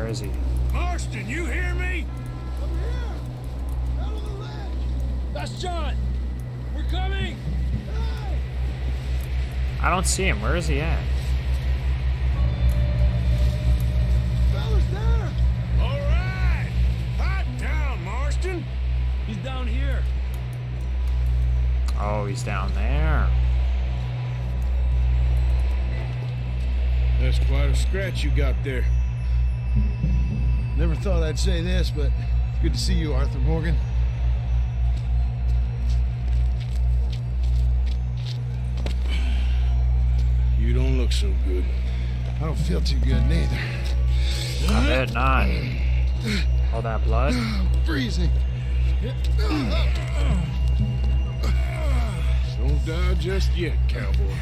is he? Marston, you hear me? Over here! Out on the ledge! That's John! We're coming! Hey! I don't see him. Where is he at? Fellas there! All right! Hot down, Marston! He's down here. Oh, he's down there. That's quite a scratch you got there. Never thought I'd say this, but it's good to see you, Arthur Morgan. You don't look so good. I don't feel too good neither. I bet not. All that blood? I'm freezing. Don't die just yet, cowboy.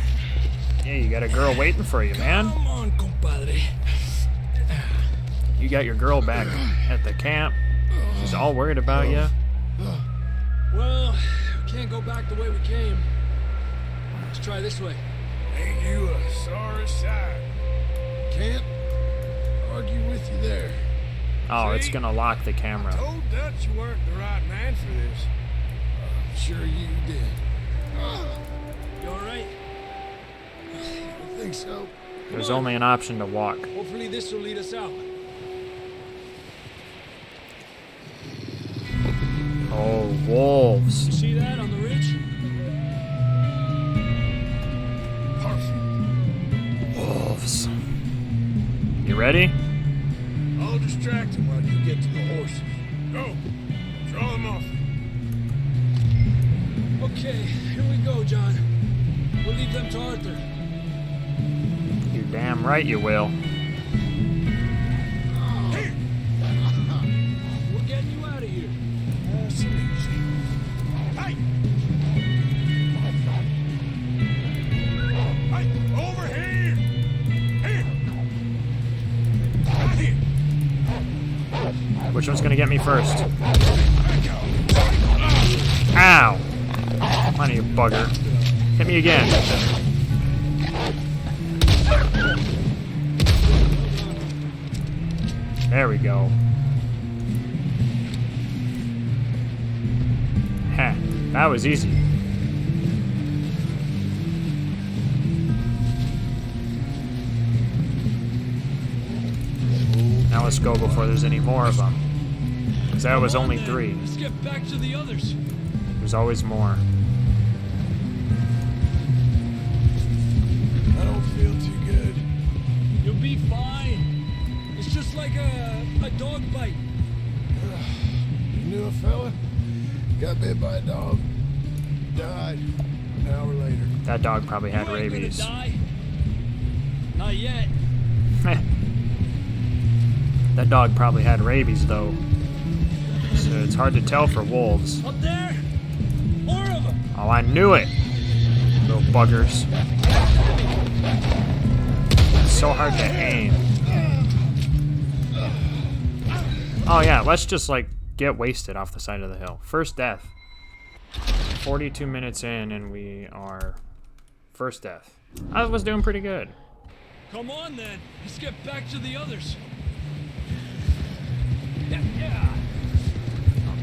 Yeah, you got a girl waiting for you, man. Come on, compadre. You got your girl back at the camp. She's all worried about you. Well, we can't go back the way we came. Let's try this way. Ain't you a sorry sight? Can't argue with you there. Oh, it's gonna lock the I camera. told Dutch you weren't the right man for this. I'm sure you did. You alright? I think so. There's only an option to walk. Hopefully this will lead us out. Oh, wolves. You see that on the ridge? Perfect. Wolves. You ready? I'll distract him while you get to the horses. Go. Draw them off. Okay, here we go, John. We'll leave them to Arthur. You're damn right you will. We're getting you out of here. Nice and easy. Hey! Hey! Over here! Here! Right here! Which one's gonna get me first? Ow! Come on, you bugger. Hit me again. There we go. Heh, that was easy. Now let's go before there's any more of them. Because that was only 3. Let's get back to the others. There's always more. I don't feel too good. You'll be fine. It's just like a dog bite. You knew a fella? Got bit by a dog. Died an hour later. That dog probably had You ain't gonna rabies. die. Not yet. That dog probably had rabies, though. So it's hard to tell for wolves. Up there? More of them. Oh, I knew it! Little buggers. It's so hard to aim. Oh yeah, let's just like get wasted off the side of the hill. First death. 42 minutes in and we are first death. I was doing pretty good. Come on then. Let's get back to the others. Yeah.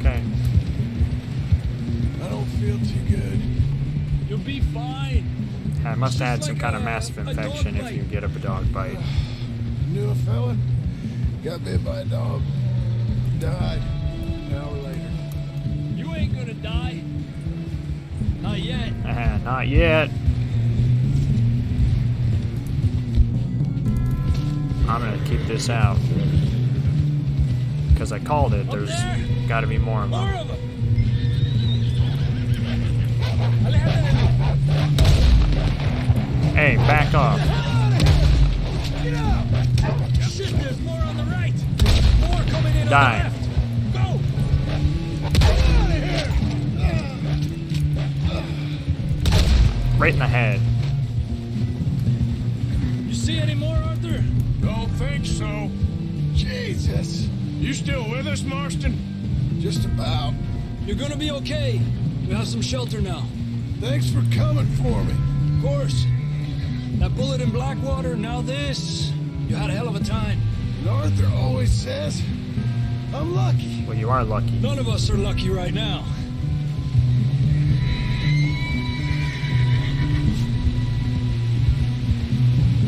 Okay. I don't feel too good. You'll be fine. I must have had some like kind of a massive dog infection if bite. you get a dog bite. You knew a fella? Got bit by a dog. Died an hour later. You ain't gonna die. Not yet. Not yet. I'm gonna keep this out. Because I called it, there's gotta be more of More them. of them. Hey, back off. Get out! Shit, there's more on the right. More coming in Die. on the left. Go! Get out of here! Right in the head. You see any more, Arthur? Don't think so. Jesus! You still with us, Marston? Just about. You're gonna be okay. We have some shelter now. Thanks for coming for me. Of course. That bullet in Blackwater, now this. You had a hell of a time. And Arthur always says I'm lucky. Well, you are lucky. None of us are lucky right now.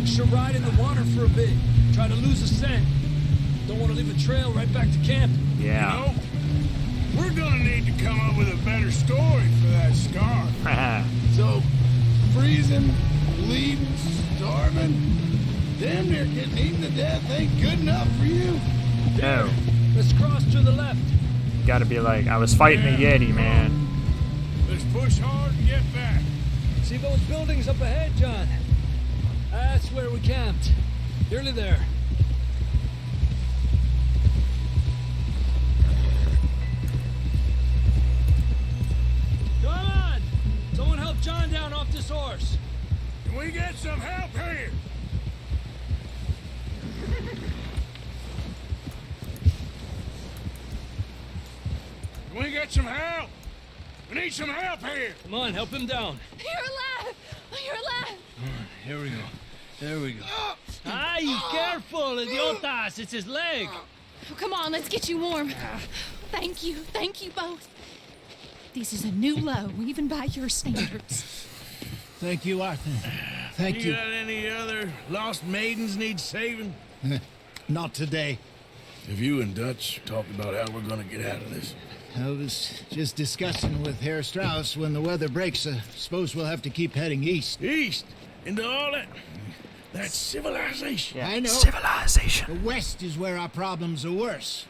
Should ride in the water for a bit. Try to lose a scent. Don't want to leave a trail right back to camp. Yeah. You know, we're gonna need to come up with a better story for that scar. So, freezing, bleeding, starving, damn near getting eaten to death ain't good enough for you? No. Let's cross to the left. Gotta be like, I was fighting a Yeti, man. Let's push hard and get back. See those buildings up ahead, John? That's where we camped. Nearly there. Come on! Someone help John down off this horse. Can we get some help here? Can we get some help? We need some help here. Come on, help him down. You're alive! You're alive! Here we go. There we go. Ay, careful, idiotas! It's his leg. Oh, come on, let's get you warm. Thank you both. This is a new low, even by your standards. Thank you, Arthur. Thank You got any other lost maidens need saving? Not today. Have you and Dutch talked about how we're gonna get out of this? I was just discussing with Herr Strauss when the weather breaks. Suppose we'll have to keep heading east. East? Into all that? That's civilization. Yeah. I know. Civilization. The west is where our problems are worse.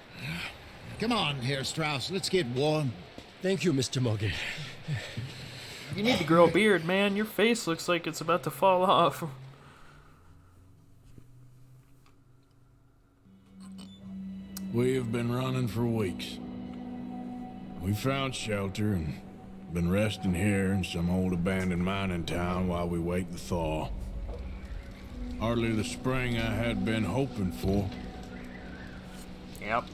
Come on, Herr Strauss, let's get warm. Thank you, Mr. Morgan. You need to grow a beard, man. Your face looks like it's about to fall off. We have been running for weeks. We found shelter and been resting here in some old abandoned mining town while we wait the thaw. Hardly the spring I had been hoping for. Yep.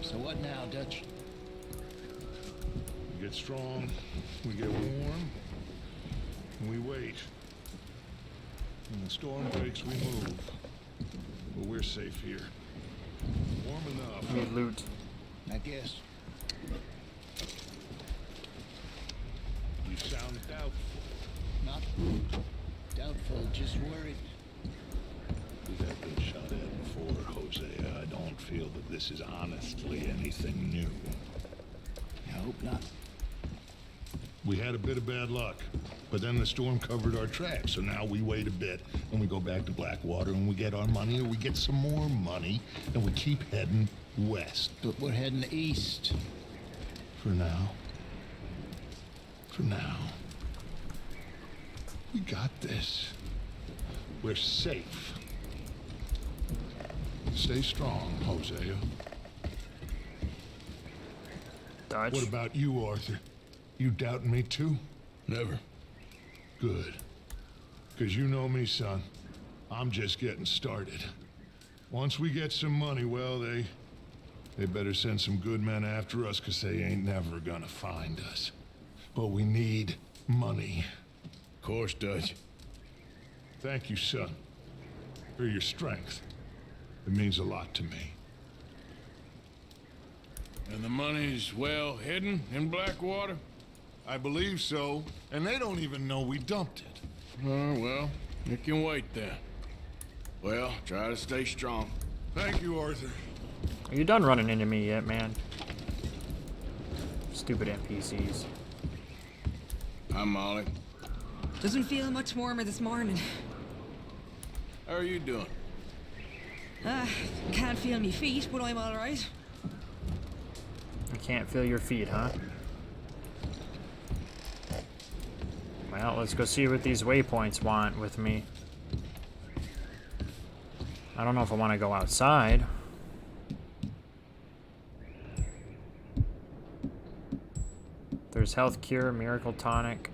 So what now, Dutch? We get strong, we get warm, and we wait. When the storm breaks, we move. But we're safe here. Warm enough. Need loot. I guess. You sound doubtful. Not doubtful, just worried. We have been shot at before, Hosea. I don't feel that this is honestly anything new. I hope not. We had a bit of bad luck, but then the storm covered our tracks, so now we wait a bit, and we go back to Blackwater, and we get our money, or we get some more money, and we keep heading west. But we're heading east. For now. For now. We got this. We're safe. Stay strong, Hosea. Dutch. What about you, Arthur? You doubting me too? Never. Good. Because you know me, son. I'm just getting started. Once we get some money, well, they better send some good men after us, because they ain't never gonna find us. But we need money. Of course, Dutch. Thank you, son, for your strength. It means a lot to me. And the money's well hidden in Blackwater? I believe so, and they don't even know we dumped it. Oh, well, it can wait then. Well, try to stay strong. Thank you, Arthur. Are you done running into me yet, man? Stupid NPCs. I'm Molly. Doesn't feel much warmer this morning. How are you doing? Can't feel me feet, but I'm alright. I can't feel your feet, huh? Well, let's go see what these waypoints want with me. I don't know if I want to go outside. There's health cure, miracle tonic.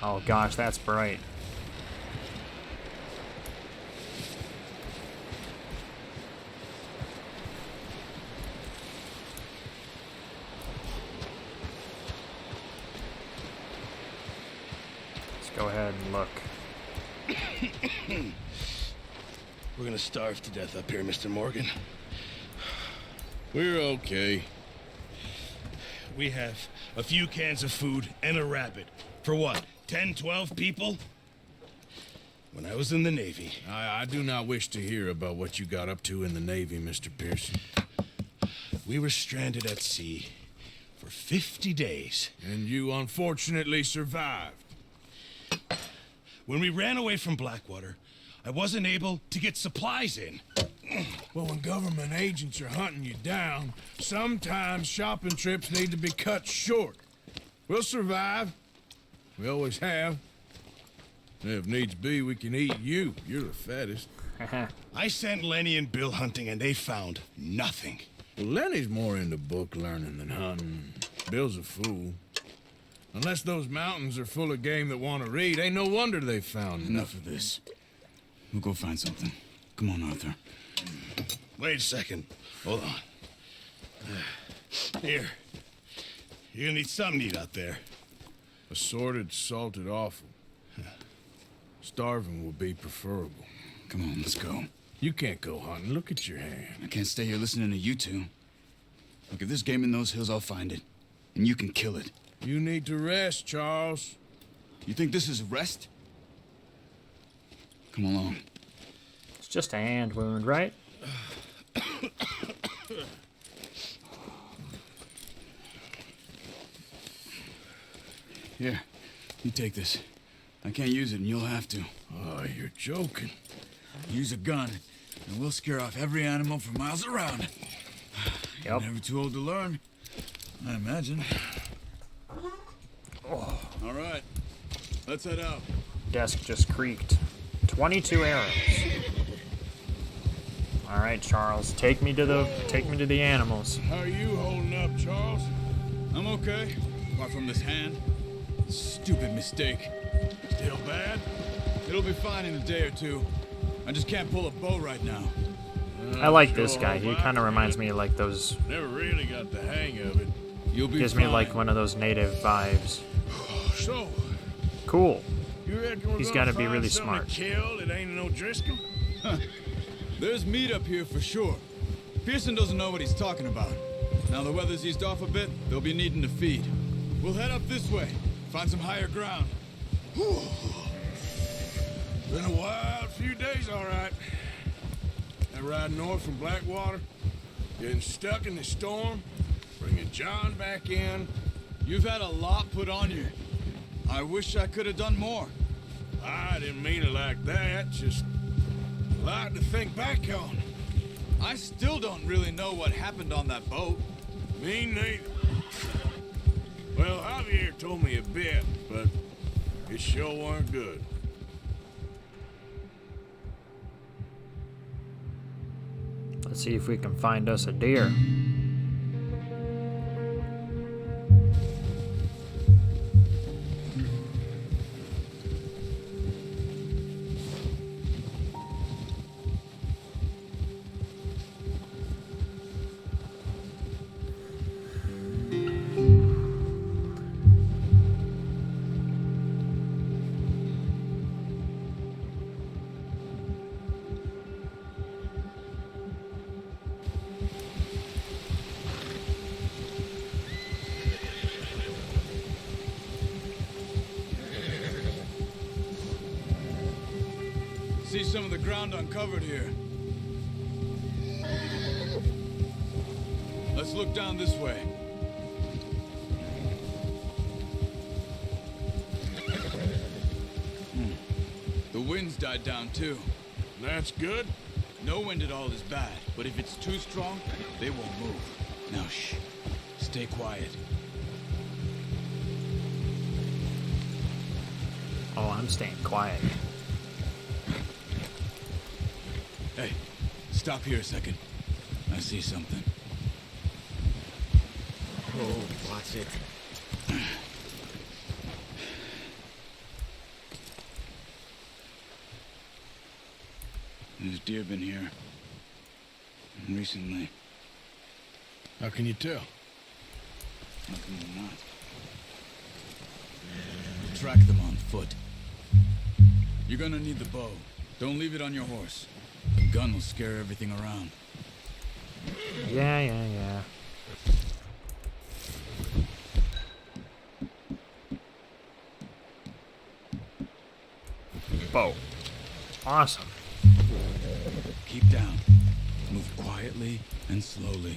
Oh gosh, that's bright. go ahead and look. We're gonna starve to death up here, Mr. Morgan. We're okay. We have a few cans of food and a rabbit. For what, 10, 12 people? When I was in the Navy... I do not wish to hear about what you got up to in the Navy, Mr. Pearson. We were stranded at sea for 50 days. And you unfortunately survived. When we ran away from Blackwater, I wasn't able to get supplies in. Well, when government agents are hunting you down, sometimes shopping trips need to be cut short. We'll survive. We always have. If needs be, we can eat you. You're the fattest. I sent Lenny and Bill hunting, and they found nothing. Well, Lenny's more into book learning than hunting. Bill's a fool. Unless those mountains are full of game that want to read, ain't no wonder they found Enough of this. We'll go find something. Come on, Arthur. Wait a second. Hold on. Here. You're gonna need something to eat out there. Assorted, salted offal. Starving will be preferable. Come on, let's go. You can't go hunting. Look at your hand. I can't stay here listening to you two. Look, if there's game in those hills, I'll find it. And you can kill it. You need to rest, Charles. You think this is rest? Come along. It's just a hand wound, right? Here, you take this. I can't use it, and you'll have to. Oh, you're joking. Use a gun, and we'll scare off every animal for miles around. Yep. You're never too old to learn, I imagine. Oh. All right, let's head out. Desk just creaked. 22 arrows. All right, Charles, take me to the animals. How are you holding up, Charles? I'm okay, apart from this hand. Stupid mistake. Still bad? It'll be fine in a day or two. I just can't pull a bow right now. I like this guy. He kind of reminds me of like those. Never really got the hang of it. You'll be Gives fine. me like one of those native vibes. So, Cool. you reckon we're He's gonna gotta be find really something smart. to kill that ain't no Driscoll? There's meat up here for sure. Pearson doesn't know what he's talking about. Now the weather's eased off a bit, they'll be needing to feed. We'll head up this way, find some higher ground. Been a wild few days, all right. That ride north from Blackwater, getting stuck in the storm, bringing John back in. You've had a lot put on you. I wish I could have done more. I didn't mean it like that, just a lot to think back on. I still don't really know what happened on that boat. Me neither. Well, Javier told me a bit, but it sure weren't good. Let's see if we can find us a deer. See some of the ground uncovered here. Let's look down this way. The wind's died down too. That's good. No wind at all is bad, but if it's too strong, they won't move. Now shh. Stay quiet. Oh, I'm staying quiet. Hey, stop here a second. I see something. Oh, watch it. There's deer been here. Recently. How can you tell? How can you not? Track them on foot. You're gonna need the bow. Don't leave it on your horse. The gun will scare everything around. Yeah. Bow. Awesome. Keep down. Move quietly and slowly.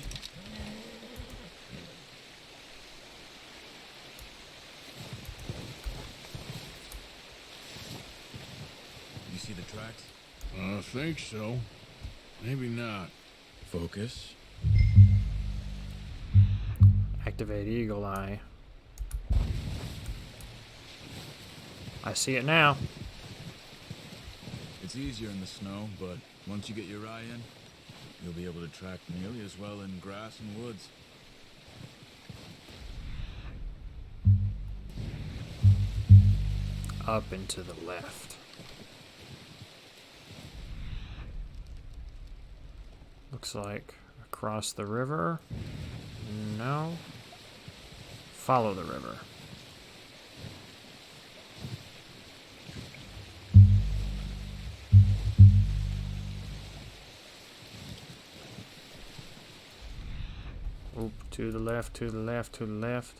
You see the tracks? I think so. Maybe not. Focus. Activate Eagle Eye. I see it now. It's easier in the snow, but once you get your eye in, you'll be able to track nearly as well in grass and woods. Up and to the left. Looks like across the river. No. Follow the river. Oop, to the left, to the left, to the left.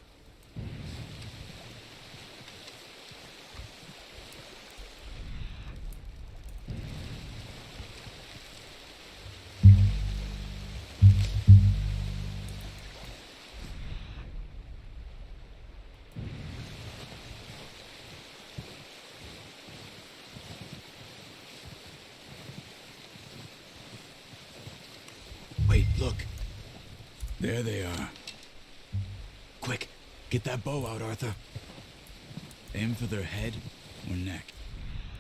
Wait, look. There they are. Quick, get that bow out, Arthur. Aim for their head or neck.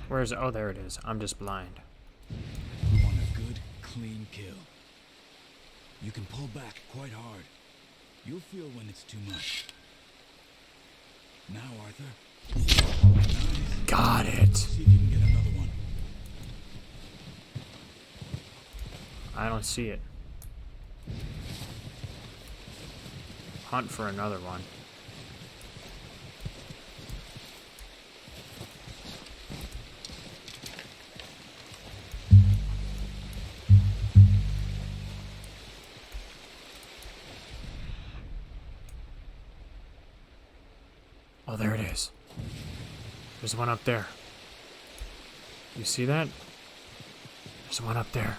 Where's it? Oh, there it is. I'm just blind. We want a good, clean kill. You can pull back quite hard. You'll feel when it's too much. Now, Arthur. Nice. Got it. See if you can get another one. I don't see it. Hunt for another one. Oh, there it is. There's one up there. You see that? There's one up there.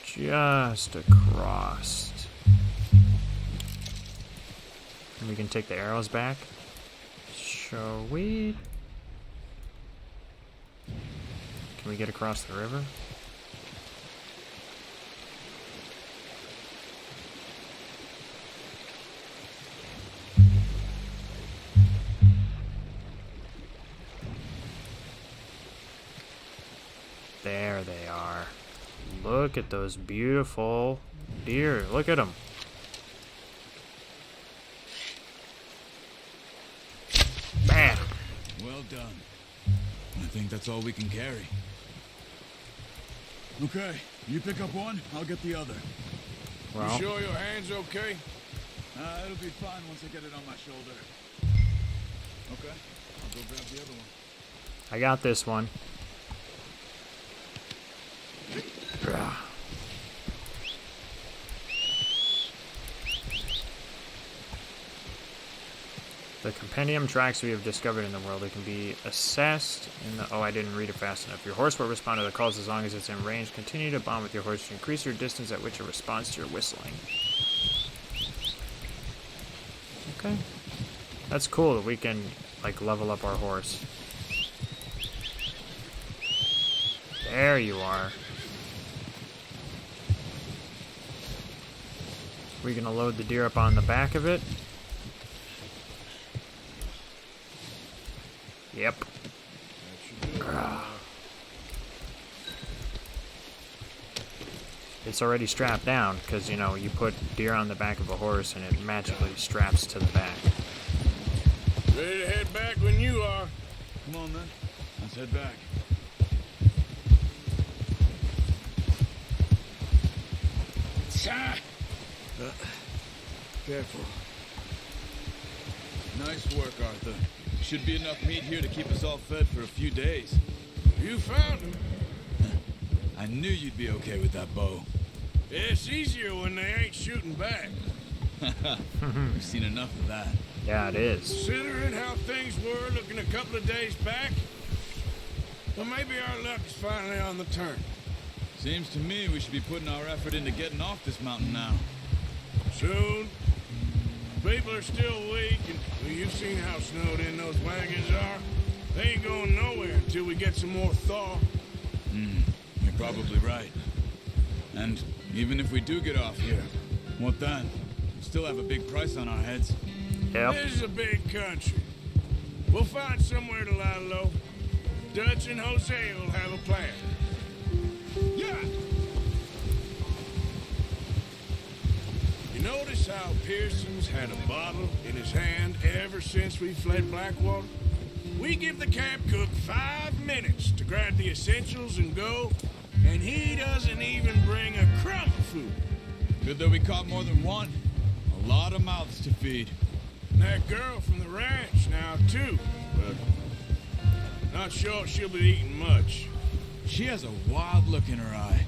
Just across. And we can take the arrows back. Shall we? Can we get across the river? There they are. Look at those beautiful deer. Look at them. Bam! Well done. I think that's all we can carry. Okay, you pick up one, I'll get the other. Well, You sure your hand's okay? It'll be fine once I get it on my shoulder. Okay, I'll go grab the other one. I got this one. The compendium tracks we have discovered in the world. It can be assessed in the... Oh, I didn't read it fast enough. Your horse will respond to the calls as long as it's in range. Continue to bond with your horse to increase your distance at which it responds to your whistling. Okay. That's cool that we can, like, level up our horse. There you are. We're gonna load the deer up on the back of it. Yep. It's already strapped down because, you know, you put deer on the back of a horse and it magically straps to the back. Ready to head back when you are. Come on then, let's head back. Careful. Nice work, Arthur. Should be enough meat here to keep us all fed for a few days. You found him. I knew you'd be okay with that bow. It's easier when they ain't shooting back. We've seen enough of that. Yeah, it is. Considering how things were looking a couple of days back, well, maybe our luck is finally on the turn. Seems to me we should be putting our effort into getting off this mountain now. Soon. People are still weak, and well, you've seen how snowed in those wagons are. They ain't going nowhere until we get some more thaw. You're probably right. And even if we do get off here, what then? We still have a big price on our heads. Yep. This is a big country. We'll find somewhere to lie low. Dutch and Jose will have a plan. Yeah! You notice how Pearson's had a bottle in his hand ever since we fled Blackwater? We give the camp cook 5 minutes to grab the essentials and go, and he doesn't even bring a crumb of food. Good that we caught more than one. A lot of mouths to feed. And that girl from the ranch now, too, but not sure she'll be eating much. She has a wild look in her eye.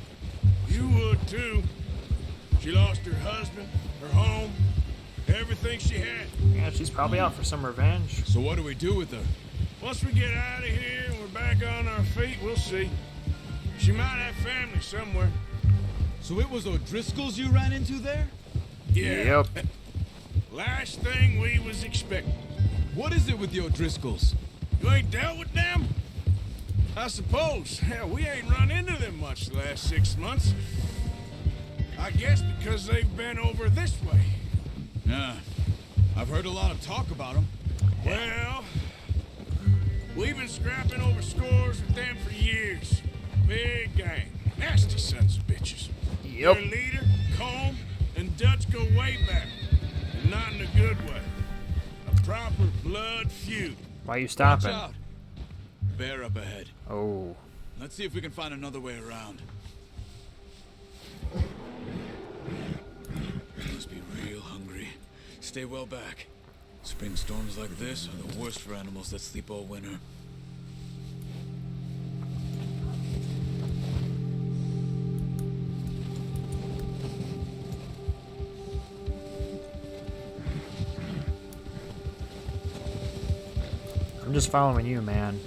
You would, too. She lost her husband, her home, everything she had. Yeah, she's probably out for some revenge. So what do we do with her? Once we get out of here and we're back on our feet, we'll see. She might have family somewhere. So it was O'Driscoll's you ran into there? Yeah. Yep. Last thing we was expecting. What is it with the O'Driscolls? You ain't dealt with them? I suppose. Hell, we ain't run into them much the last 6 months. I guess because they've been over this way. Yeah. I've heard a lot of talk about them. Well, we've been scrapping over scores with them for years. Big gang. Nasty sons of bitches. Yep. Their leader, Combe, and Dutch go way back. And not in a good way. A proper blood feud. Why you Watch stopping? out. Bear up ahead. Oh. Let's see if we can find another way around. Must be real hungry. Stay well back. Spring storms like this are the worst for animals that sleep all winter. I'm just following you, man.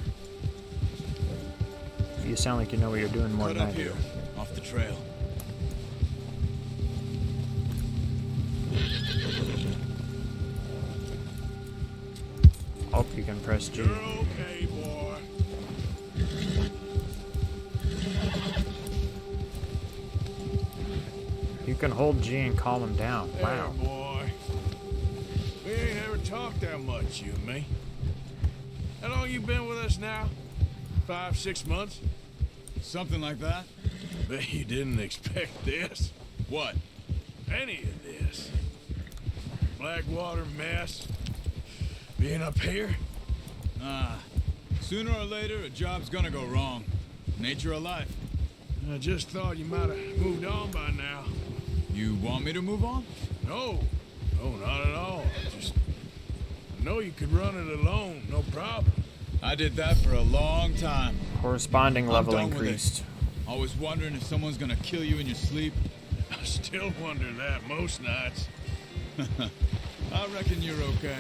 You sound like you know what you're doing more Cut than I up do. here, off the trail. Hope you can press G. You're okay, boy. You can hold G and calm him down. There, Wow. boy. We ain't ever talked that much, you and me. How long you been with us now? 5, 6 months? Something like that? Bet you didn't expect this. What? Any of this. Blackwater mess. Being up here? Ah. Sooner or later, a job's gonna go wrong. Nature of life. I just thought you might have moved on by now. You want me to move on? No. No, not at all. I know you could run it alone, no problem. I did that for a long time. Corresponding level done with it. increased. Always wondering if someone's gonna kill you in your sleep. I still wonder that most nights. I reckon you're okay.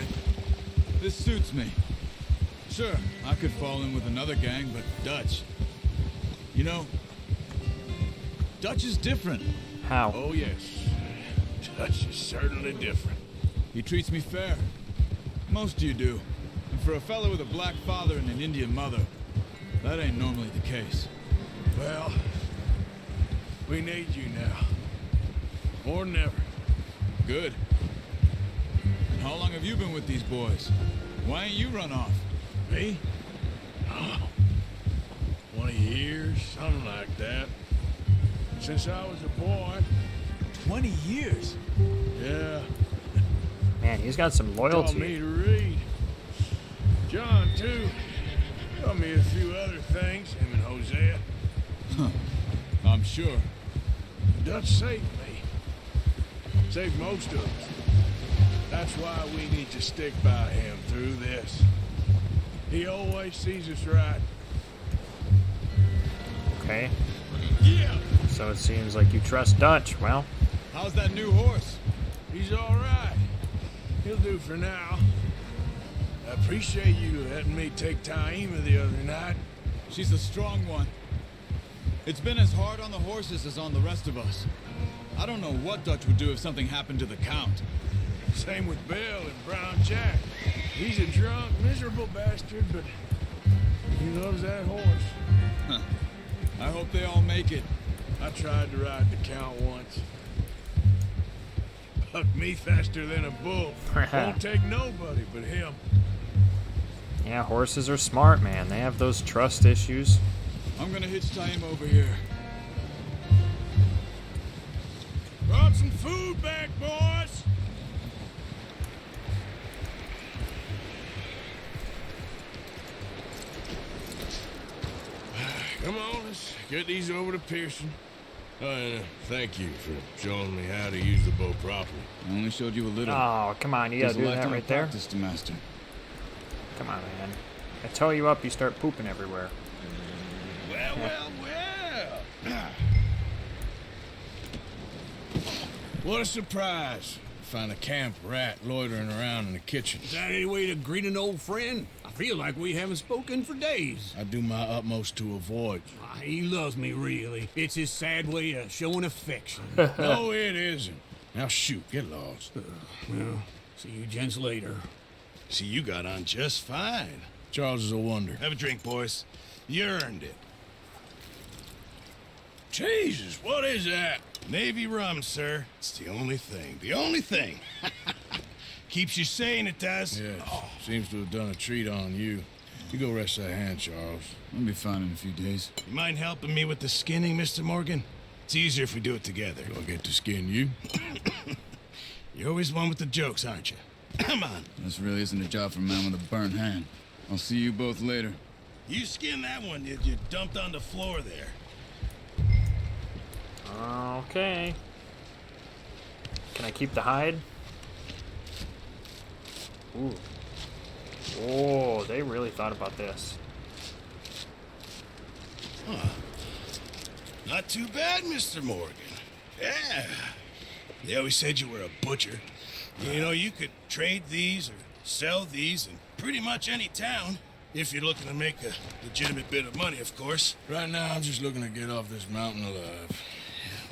This suits me. Sure, I could fall in with another gang, but Dutch. You know, Dutch is different. How? Oh, yes. Dutch is certainly different. He treats me fair. Most of you do. And for a fellow with a black father and an Indian mother, that ain't normally the case. Well, we need you now. More than ever. Good. And how long have you been with these boys? Why ain't you run off? Me? Oh, 20 years, something like that. Since I was a boy. 20 years? Yeah. Man, he's got some Taught loyalty. me to read. John, too. Taught me a few other things, him and Hosea. I'm sure. Dutch saved me. Saved most of us. That's why we need to stick by him through this. He always sees us right. Okay. Yeah! So it seems like you trust Dutch. Well, How's that new horse? He's all right. He'll do for now. I appreciate you letting me take Taima the other night. She's a strong one. It's been as hard on the horses as on the rest of us. I don't know what Dutch would do if something happened to the Count. Same with Bill and Brown Jack. He's a drunk, miserable bastard, but he loves that horse. I hope they all make it. I tried to ride the Count once. Bucked me faster than a bull. Won't take nobody but him. yeah, horses are smart, man. They have those trust issues. I'm gonna hitch Taima over here. Brought some food back, boys. Come on, let's get these over to Pearson. Oh, and thank you for showing me how to use the bow properly. I only showed you a little. Oh, come on. You gotta There's a do that lifetime right of there. practice to master. Come on, man. I tow you up, you start pooping everywhere. Well. What a surprise. Find a camp rat loitering around in the kitchen. Is that any way to greet an old friend? I feel like we haven't spoken for days. I do my utmost to avoid. He loves me, really. It's his sad way of showing affection. No, it isn't. Now shoot, get lost. Well, see you gents later. See, you got on just fine. Charles is a wonder. Have a drink, boys. You earned it. Jesus, what is that? Navy rum, sir. It's the only thing. The only thing. Keeps you sane, it does. Yes, seems to have done a treat on you. You go rest that hand, Charles. I'll be fine in a few days. You mind helping me with the skinning, Mr. Morgan? It's easier if we do it together. Do I get to skin you? You're always one with the jokes, aren't you? Come on. This really isn't a job for a man with a burnt hand. I'll see you both later. You skin that one you dumped on the floor there. Okay. Can I keep the hide? Ooh. Oh, they really thought about this. Not too bad, Mr. Morgan. Yeah. They always said you were a butcher. You know, you could trade these or sell these in pretty much any town. If you're looking to make a legitimate bit of money, of course. Right now, I'm just looking to get off this mountain alive.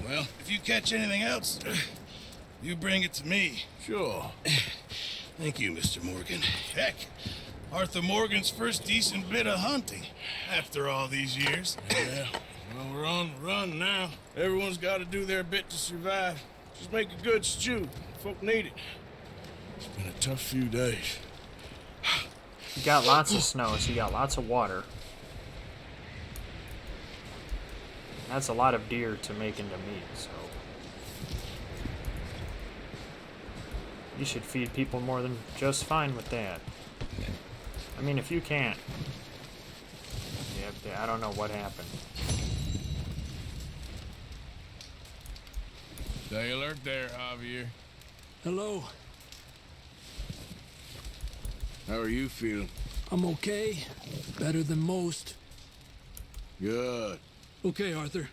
Well, if you catch anything else, you bring it to me. Sure. Thank you, Mr. Morgan. Heck, Arthur Morgan's first decent bit of hunting after all these years. Yeah, well, we're on the run now. Everyone's got to do their bit to survive. Just make a good stew. Folk need it. It's been a tough few days. You got lots of snow, so you got lots of water. That's a lot of deer to make into meat, so... You should feed people more than just fine with that. I mean, if you can't... Yeah, I don't know what happened. Stay alert there, Javier. Hello. How are you feeling? I'm okay. Better than most. Good. Okay, Arthur.